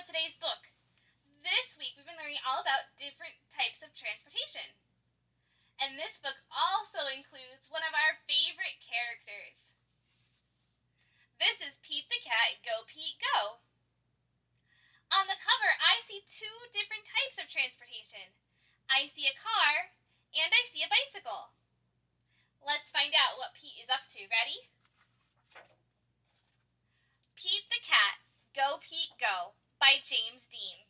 about today's book. This week we've been learning all about different types of transportation. And this book also includes one of our favorite characters. This is Pete the Cat, Go Pete Go. On the cover, I see two different types of transportation. I see a car and I see a bicycle. Let's find out what Pete is up to. Ready? Pete the Cat, Go Pete Go by James Dean.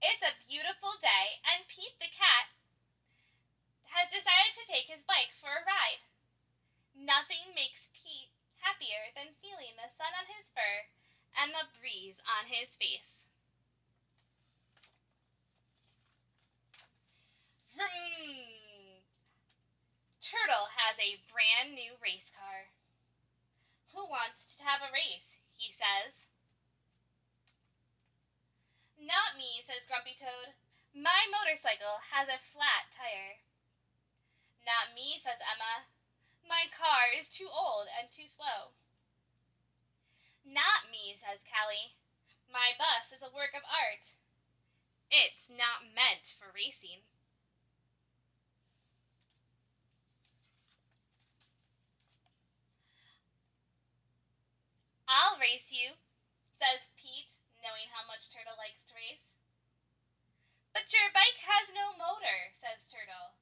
It's a beautiful day, and Pete the Cat has decided to take his bike for a ride. Nothing makes Pete happier than feeling the sun on his fur and the breeze on his face. Vroom! Turtle has a brand new race car. Who wants to have a race? He says. Not me, says Grumpy Toad. My motorcycle has a flat tire. Not me, says Emma. My car is too old and too slow. Not me, says Callie. My bus is a work of art. It's not meant for racing. I'll race you, says Pete, knowing how much Turtle likes to race. But your bike has no motor, says Turtle.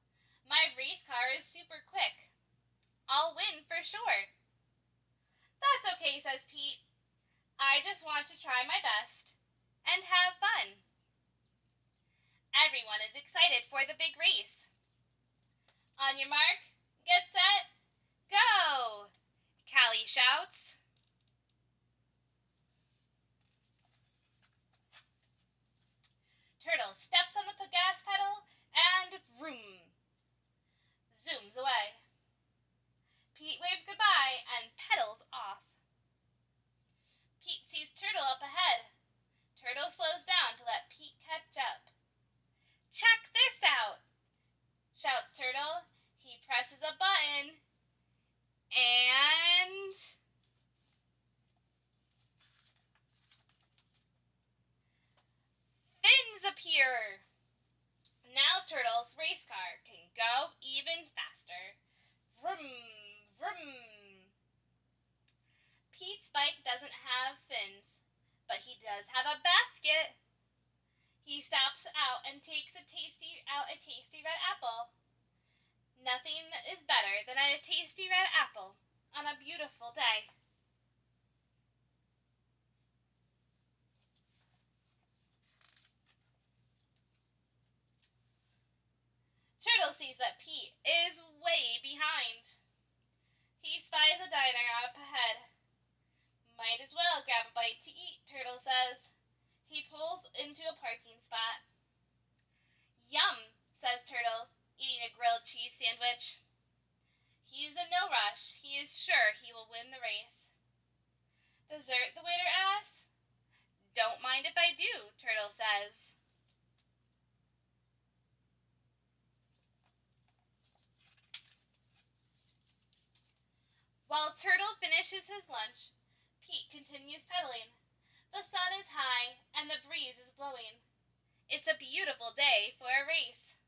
My race car is super quick. I'll win for sure. That's okay, says Pete. I just want to try my best and have fun. Everyone is excited for the big race. On your mark, get set, go! Callie shouts. Turtle steps on the gas pedal and vroom! Zooms away. Pete waves goodbye and pedals off. Pete sees Turtle up ahead. Turtle slows down to let Pete catch up. Check this out, shouts Turtle. He presses a button and... fins appear! Now Turtle's race car can go even faster. Vroom, vroom. Pete's bike doesn't have fins, but he does have a basket. He stops out and takes a tasty red apple. Nothing is better than a tasty red apple on a beautiful day. Turtle sees that Pete is way behind. He spies a diner up ahead. Might as well grab a bite to eat, Turtle says. He pulls into a parking spot. Yum, says Turtle, eating a grilled cheese sandwich. He's in no rush. He is sure he will win the race. Dessert, the waiter asks. Don't mind if I do, Turtle says. While Turtle finishes his lunch, Pete continues pedaling. The sun is high and the breeze is blowing. It's a beautiful day for a race.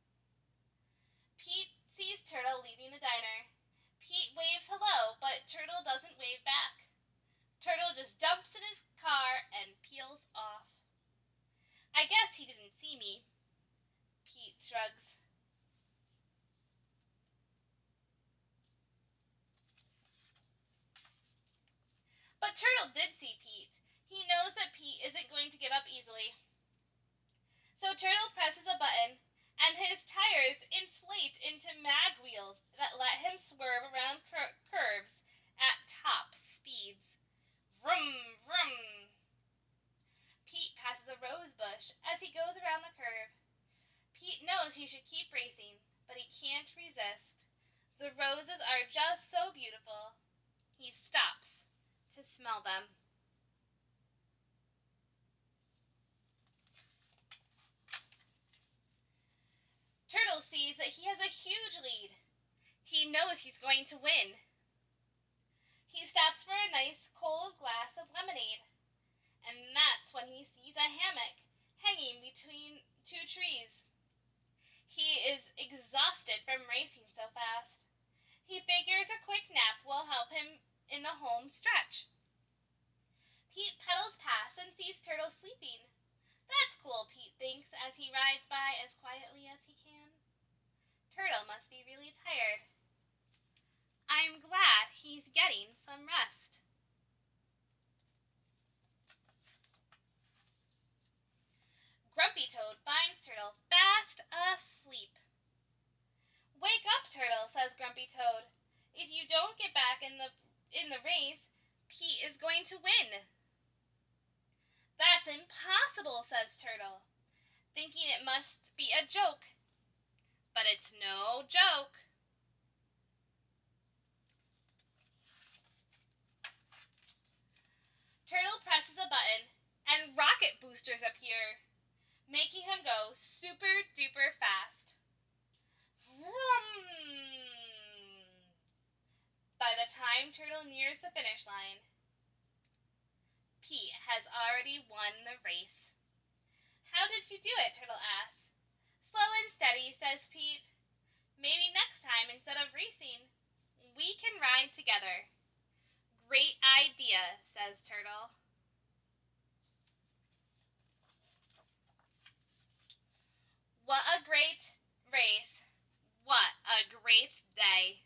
Pete sees Turtle leaving the diner. Pete waves hello, but Turtle doesn't wave back. Turtle just dumps in his car and peels off. I guess he didn't see me. Pete shrugs. But Turtle did see Pete. He knows that Pete isn't going to give up easily. So Turtle presses a button, and his tires inflate into mag wheels that let him swerve around curves at top speeds. Vroom, vroom. Pete passes a rose bush as he goes around the curve. Pete knows he should keep racing, but he can't resist. The roses are just so beautiful. He stops to smell them. Turtle sees that he has a huge lead. He knows he's going to win. He stops for a nice cold glass of lemonade, and that's when he sees a hammock hanging between two trees. He is exhausted from racing so fast. He figures a quick nap will help him in the home stretch. Pete pedals past and sees Turtle sleeping. That's cool, Pete thinks as he rides by as quietly as he can. Turtle must be really tired. I'm glad he's getting some rest. Grumpy Toad finds Turtle fast asleep. Wake up, Turtle, says Grumpy Toad. If you don't get back in the race, Pete is going to win. That's impossible, says Turtle, thinking it must be a joke. But it's no joke. Turtle presses a button, and rocket boosters appear, making him go super duper fast. Vroom! By the time Turtle nears the finish line, Pete has already won the race. How did you do it? Turtle asks. Slow and steady, says Pete. Maybe next time, instead of racing, we can ride together. Great idea, says Turtle. What a great race. What a great day.